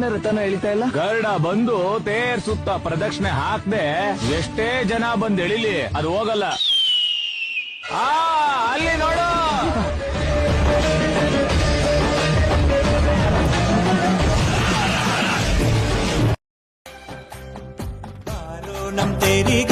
ರಥನ ಎಳಿತಾ ಇಲ್ಲ. ಗರುಡ ಬಂದು ತೇರ್ ಸುತ್ತ ಪ್ರದಕ್ಷಿಣೆ ಹಾಕ್ದೆ ಎಷ್ಟೇ ಜನ ಬಂದ್ ಎಳಿಲಿ ಅದು ಹೋಗಲ್ಲ. ಅಲ್ಲಿ ನೋಡು. ನಮ್ ತೇರಿಗ